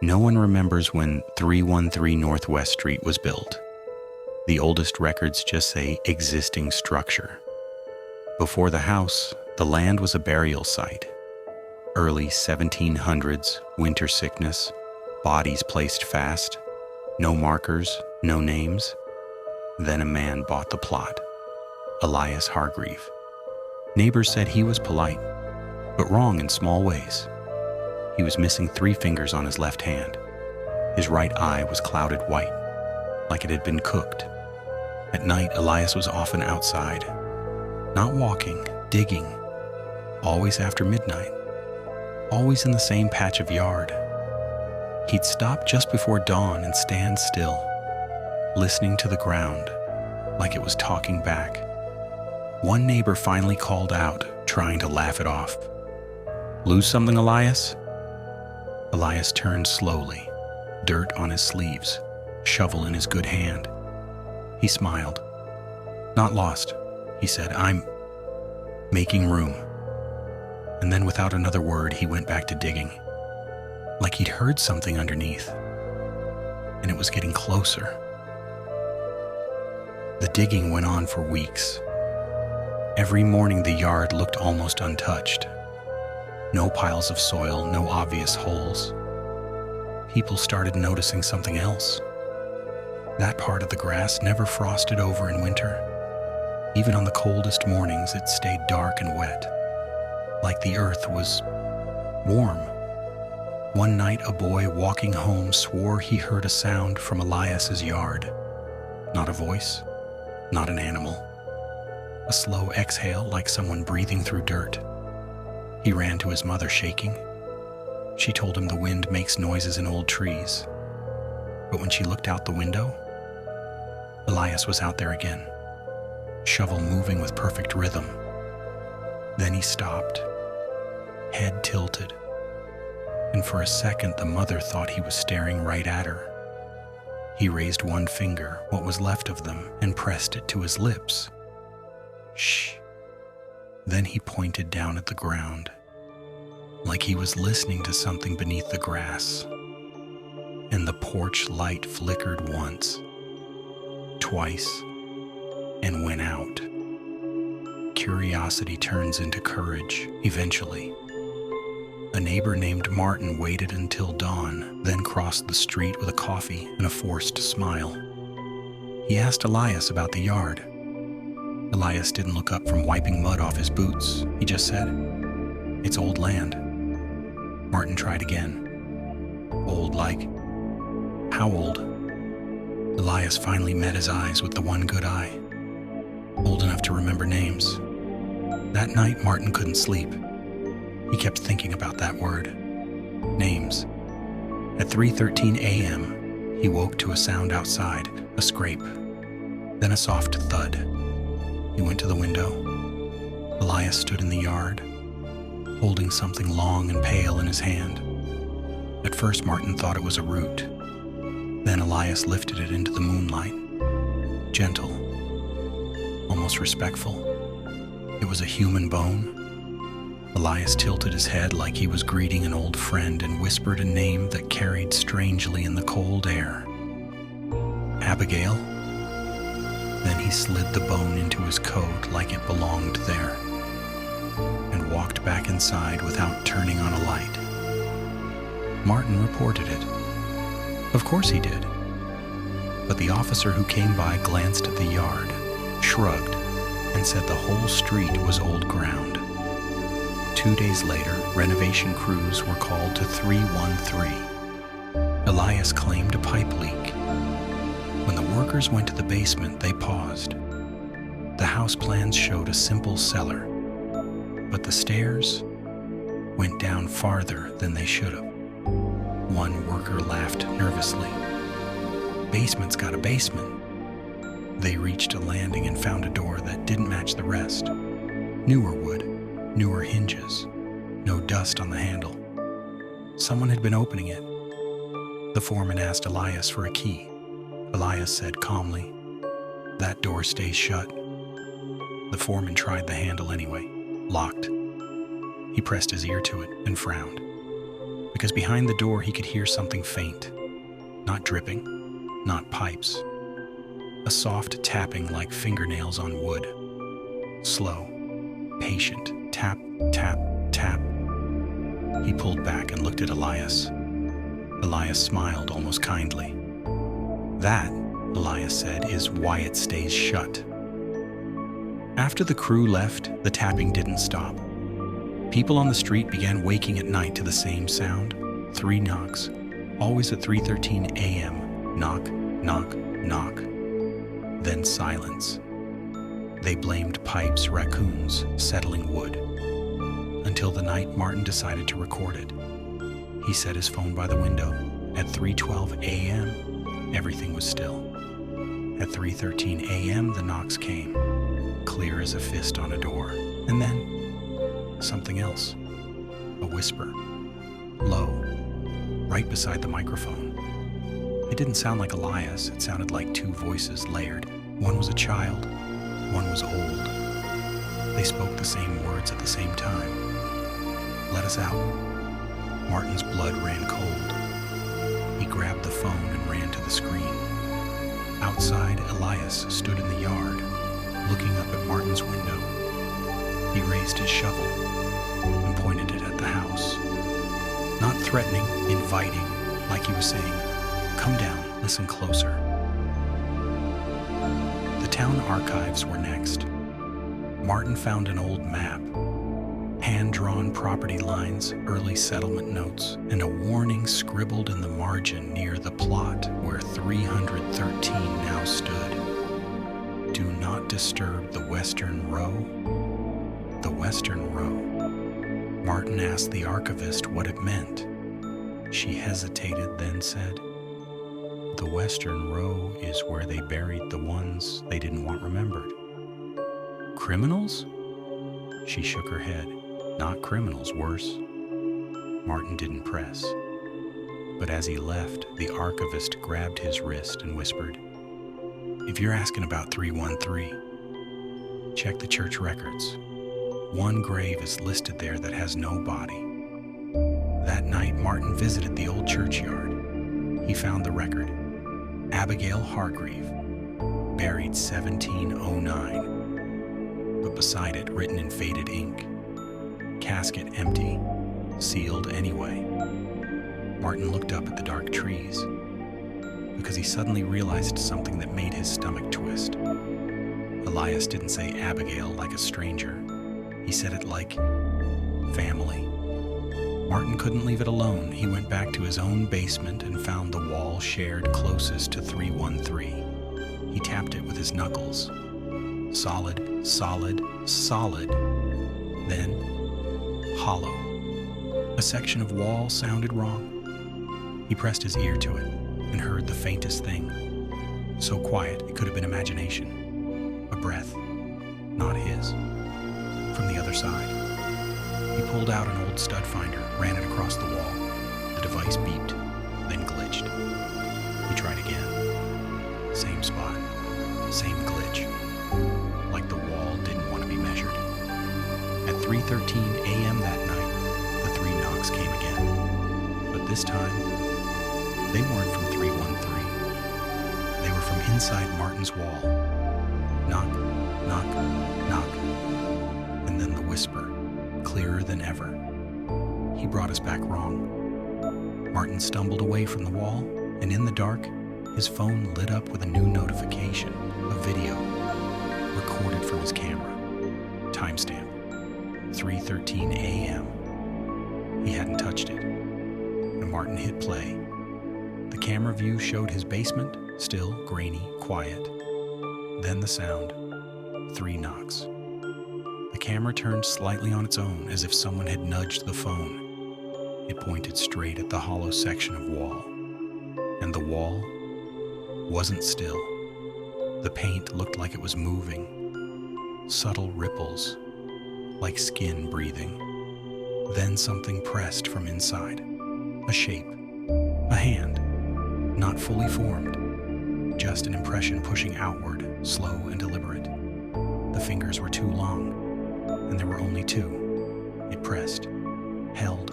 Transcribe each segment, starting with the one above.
No one remembers when 313 Northwest Street was built. The oldest records just say existing structure. Before the house, the land was a burial site. Early 1700s, winter sickness, bodies placed fast, no markers, no names. Then a man bought the plot, Elias Hargreave. Neighbors said he was polite, but wrong in small ways. He was missing 3 fingers on his left hand. His right eye was clouded white, like it had been cooked. At night, Elias was often outside, not walking, digging, always after midnight, always in the same patch of yard. He'd stop just before dawn and stand still, listening to the ground, like it was talking back. One neighbor finally called out, trying to laugh it off. "Lose something, Elias?" Elias turned slowly, dirt on his sleeves, shovel in his good hand. He smiled. "Not lost," he said. "I'm making room." And then without another word, he went back to digging, like he'd heard something underneath, and it was getting closer. The digging went on for weeks. Every morning the yard looked almost untouched. No piles of soil, no obvious holes. People started noticing something else. That part of the grass never frosted over in winter. Even on the coldest mornings, it stayed dark and wet, like the earth was warm. One night, a boy walking home swore he heard a sound from Elias's yard. Not a voice, not an animal. A slow exhale like someone breathing through dirt. He ran to his mother, shaking. She told him the wind makes noises in old trees. But when she looked out the window, Elias was out there again, shovel moving with perfect rhythm. Then he stopped, head tilted, and for a second the mother thought he was staring right at her. He raised one finger, what was left of them, and pressed it to his lips. Shh. Then he pointed down at the ground, like he was listening to something beneath the grass. And the porch light flickered once, twice, and went out. Curiosity turns into courage, eventually. A neighbor named Martin waited until dawn, then crossed the street with a coffee and a forced smile. He asked Elias about the yard. Elias didn't look up from wiping mud off his boots. He just said, "It's old land." Martin tried again. "Old like? How old?" Elias finally met his eyes with the one good eye. Old enough to remember names. That night, Martin couldn't sleep. He kept thinking about that word. Names. At 3:13 a.m., he woke to a sound outside, a scrape, then a soft thud. He went to the window. Elias stood in the yard, holding something long and pale in his hand. At first, Martin thought it was a root. Then Elias lifted it into the moonlight. Gentle, almost respectful. It was a human bone. Elias tilted his head like he was greeting an old friend and whispered a name that carried strangely in the cold air. "Abigail?" Then he slid the bone into his coat like it belonged there, and walked back inside without turning on a light. Martin reported it. Of course he did. But the officer who came by glanced at the yard, shrugged, and said the whole street was old ground. 2 days later, renovation crews were called to 313. Elias claimed a pipe leak. When the workers went to the basement, they paused. The house plans showed a simple cellar, but the stairs went down farther than they should have. One worker laughed nervously. "Basement's got a basement." They reached a landing and found a door that didn't match the rest. Newer wood, newer hinges, no dust on the handle. Someone had been opening it. The foreman asked Elias for a key. Elias said calmly, "That door stays shut." The foreman tried the handle anyway, locked. He pressed his ear to it and frowned. because behind the door he could hear something faint. Not dripping, not pipes. A soft tapping like fingernails on wood. Slow, patient, tap, tap, tap. He pulled back and looked at Elias. Elias smiled almost kindly. "That," Elias said, "is why it stays shut." After the crew left, the tapping didn't stop. People on the street began waking at night to the same sound. 3 knocks, always at 3:13 a.m. Knock, knock, knock. Then silence. They blamed pipes, raccoons, settling wood. Until the night Martin decided to record it. He set his phone by the window. At 3:12 a.m., everything was still. At 3:13 a.m., the knocks came, clear as a fist on a door. And then, something else. A whisper. Low, right beside the microphone. It didn't sound like Elias. It sounded like 2 voices layered. One was a child, one was old. They spoke the same words at the same time. "Let us out." Martin's blood ran cold. He grabbed the phone and ran to the screen. Outside, Elias stood in the yard, looking up at Martin's window. He raised his shovel and pointed it at the house. Not threatening, inviting, like he was saying, "Come down, listen closer." The town archives were next. Martin found an old map, hand-drawn property lines, early settlement notes, and a warning scribbled in the margin near the plot where 313 now stood. "Do not disturb the western row." The western row. Martin asked the archivist what it meant. She hesitated, then said, "The western row is where they buried the ones they didn't want remembered." "Criminals?" She shook her head. "Not criminals, worse." Martin didn't press. But as he left, the archivist grabbed his wrist and whispered, "If you're asking about 313, check the church records. One grave is listed there that has no body." That night, Martin visited the old churchyard. He found the record. Abigail Hargreave, buried 1709. But beside it, written in faded ink, "Casket empty, sealed anyway." Martin looked up at the dark trees because he suddenly realized something that made his stomach twist. Elias didn't say Abigail like a stranger. He said it like family. Martin couldn't leave it alone. He went back to his own basement and found the wall shared closest to 313. He tapped it with his knuckles. Solid, solid, solid. Then, hollow. A section of wall sounded wrong. He pressed his ear to it and heard the faintest thing. So quiet it could have been imagination. A breath. Not his. From the other side. He pulled out an old stud finder, ran it across the wall. The device beeped, then glitched. He tried again. Same spot, same glitch. Like the wall didn't want to be measured. At 3:13 a.m. that night, the 3 knocks came again. But this time, they weren't from 313. They were from inside Martin's wall. Knock, knock, knock. And then the whisper, clearer than ever. He brought us back wrong. Martin stumbled away from the wall, and in the dark, his phone lit up with a new notification, a video, recorded from his camera. Timestamp, 3:13 a.m. He hadn't touched it, and Martin hit play. The camera view showed his basement, still, grainy, quiet. Then the sound, 3 knocks. The camera turned slightly on its own, as if someone had nudged the phone. It pointed straight at the hollow section of wall. And the wall wasn't still. The paint looked like it was moving. Subtle ripples, like skin breathing. Then something pressed from inside. A shape. A hand. Not fully formed. Just an impression pushing outward, slow and deliberate. The fingers were too long, and there were only 2. It pressed, held,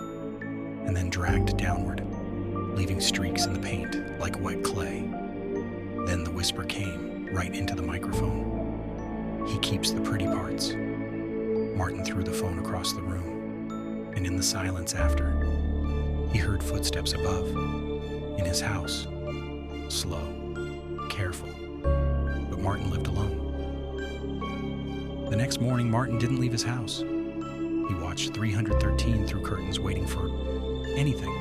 and then dragged downward, leaving streaks in the paint like wet clay. Then the whisper came right into the microphone. "He keeps the pretty parts." Martin threw the phone across the room, and in the silence after, he heard footsteps above, in his house. Slow, careful, but Martin lived alone. The next morning, Martin didn't leave his house. He watched 313 through curtains, waiting for anything.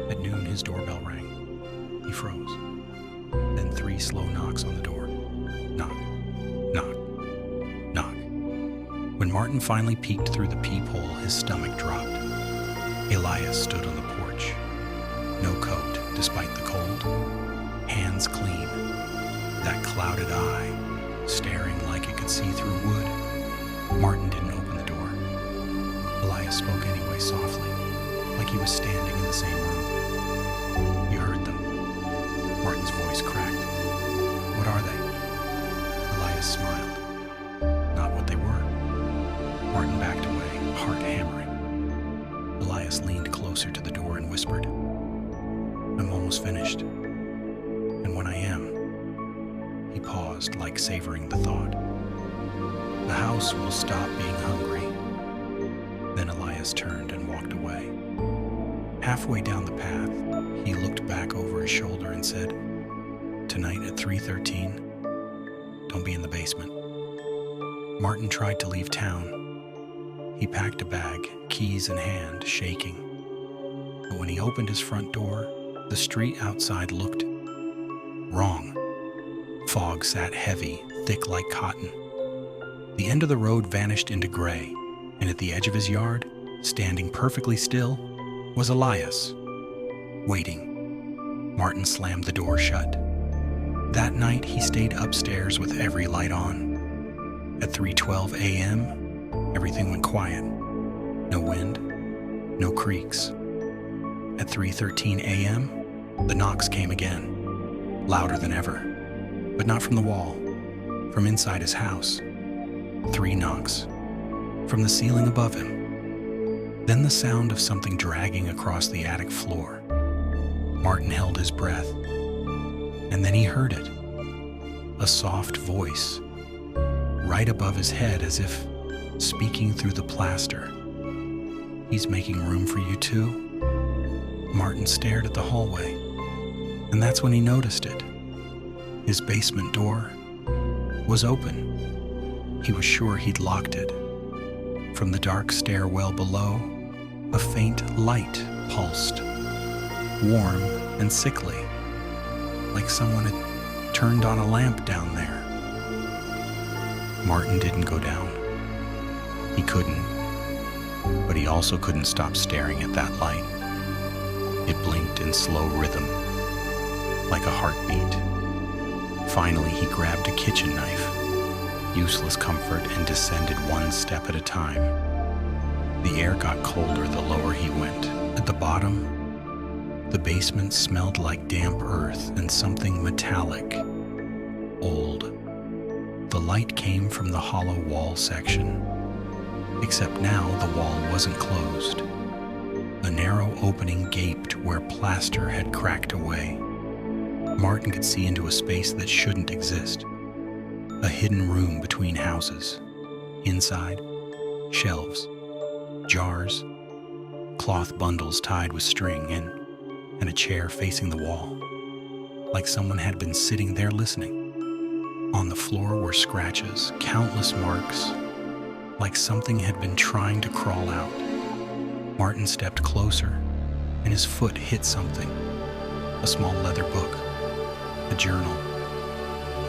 At noon, his doorbell rang. He froze. Then 3 slow knocks on the door. Knock, knock, knock. When Martin finally peeked through the peephole, his stomach dropped. Elias stood on the porch. No coat, despite the cold. Hands clean. That clouded eye, staring like it could see through wood. Martin didn't open the door. Elias spoke anyway, softly, like he was standing in the same room. "You heard them." Martin's voice cracked. "What are they?" Elias smiled. "Not what they were." Martin backed away, heart hammering. Elias leaned closer to the door and whispered, "I'm almost finished. And when I am..." He paused, like savoring the thought. "The house will stop being hungry." Then Elias turned and walked away. Halfway down the path, he looked back over his shoulder and said, "Tonight at 3:13, don't be in the basement." Martin tried to leave town. He packed a bag, keys in hand, shaking. But when he opened his front door, the street outside looked wrong. Fog sat heavy, thick like cotton. The end of the road vanished into gray, and at the edge of his yard, standing perfectly still, was Elias, waiting. Martin slammed the door shut. That night, he stayed upstairs with every light on. At 3:12 a.m., everything went quiet. No wind, no creaks. At 3:13 a.m., the knocks came again, louder than ever, but not from the wall, from inside his house. 3 knocks, from the ceiling above him. Then the sound of something dragging across the attic floor. Martin held his breath, and then he heard it. A soft voice, right above his head, as if speaking through the plaster. "He's making room for you too?" Martin stared at the hallway, and that's when he noticed it. His basement door was open. He was sure he'd locked it. From the dark stairwell below, a faint light pulsed, warm and sickly, like someone had turned on a lamp down there. Martin didn't go down. He couldn't, but he also couldn't stop staring at that light. It blinked in slow rhythm, like a heartbeat. Finally, he grabbed a kitchen knife, useless comfort, and descended 1 step at a time. The air got colder the lower he went. At the bottom, the basement smelled like damp earth and something metallic, old. The light came from the hollow wall section, except now the wall wasn't closed. A narrow opening gaped where plaster had cracked away. Martin could see into a space that shouldn't exist. A hidden room between houses. Inside, shelves, jars, cloth bundles tied with string, and a chair facing the wall, like someone had been sitting there listening. On the floor were scratches, countless marks, like something had been trying to crawl out. Martin stepped closer, and his foot hit something. A small leather book, a journal.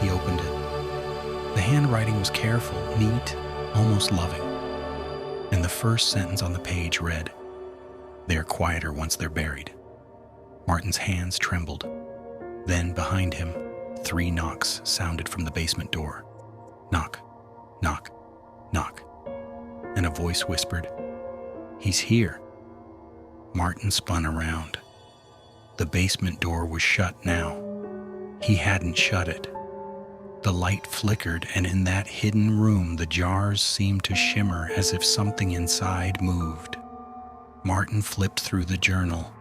He opened it. The handwriting was careful, neat, almost loving. And the first sentence on the page read, "They are quieter once they're buried." Martin's hands trembled. Then, behind him, 3 knocks sounded from the basement door. Knock, knock, knock. And a voice whispered, "He's here." Martin spun around. The basement door was shut now. He hadn't shut it. The light flickered, and in that hidden room, the jars seemed to shimmer as if something inside moved. Martin flipped through the journal.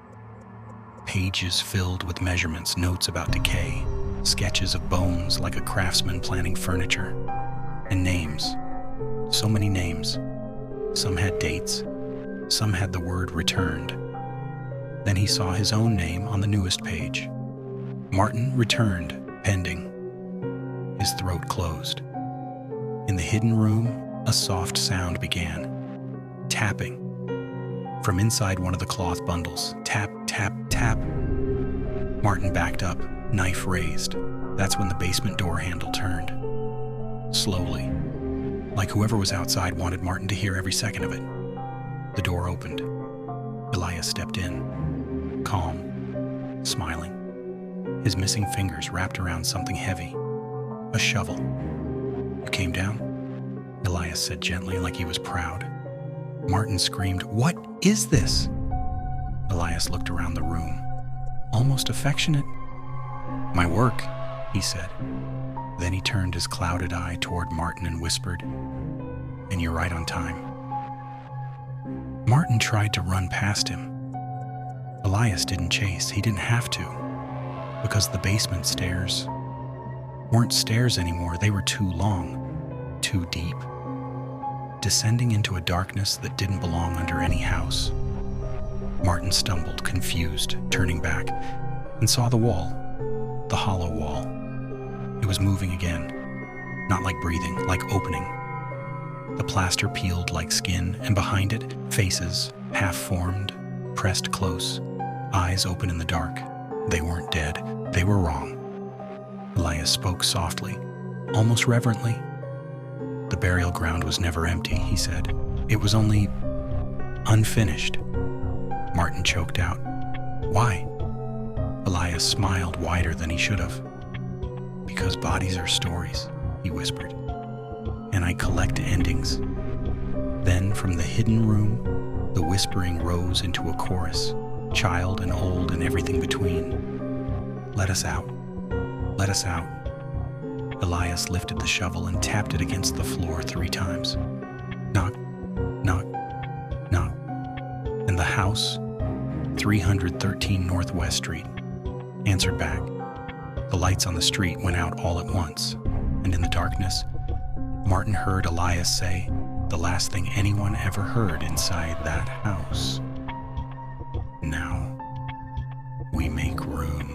Pages filled with measurements, notes about decay, sketches of bones like a craftsman planning furniture, and names. So many names. Some had dates. Some had the word returned. Then he saw his own name on the newest page. Martin returned, pending. His throat closed. In the hidden room, a soft sound began. Tapping. From inside one of the cloth bundles. Tap, tap, tap. Martin backed up, knife raised. That's when the basement door handle turned. Slowly. Like whoever was outside wanted Martin to hear every second of it. The door opened. Elias stepped in. Calm. Smiling. His missing fingers wrapped around something heavy. A shovel. "You came down?" Elias said gently, like he was proud. Martin screamed, "What is this?" Elias looked around the room, almost affectionate. "My work," he said. Then he turned his clouded eye toward Martin and whispered, "And you're right on time." Martin tried to run past him. Elias didn't chase. He didn't have to, because the basement stairs weren't stairs anymore. They were too long, too deep, descending into a darkness that didn't belong under any house. Martin stumbled, confused, turning back, and saw the wall, the hollow wall. It was moving again, not like breathing, like opening. The plaster peeled like skin, and behind it, faces, half-formed, pressed close, eyes open in the dark. They weren't dead. They were wrong. Elias spoke softly, almost reverently. "The burial ground was never empty," he said. "It was only unfinished." Martin choked out. "Why?" Elias smiled wider than he should have. "Because bodies are stories," he whispered, "and I collect endings." Then from the hidden room, the whispering rose into a chorus, child and old and everything between. "Let us out. Let us out." Elias lifted the shovel and tapped it against the floor 3 times. Knock, knock, knock. And the house, 313 Northwest Street, answered back. The lights on the street went out all at once, and in the darkness, Martin heard Elias say the last thing anyone ever heard inside that house. "Now we make room."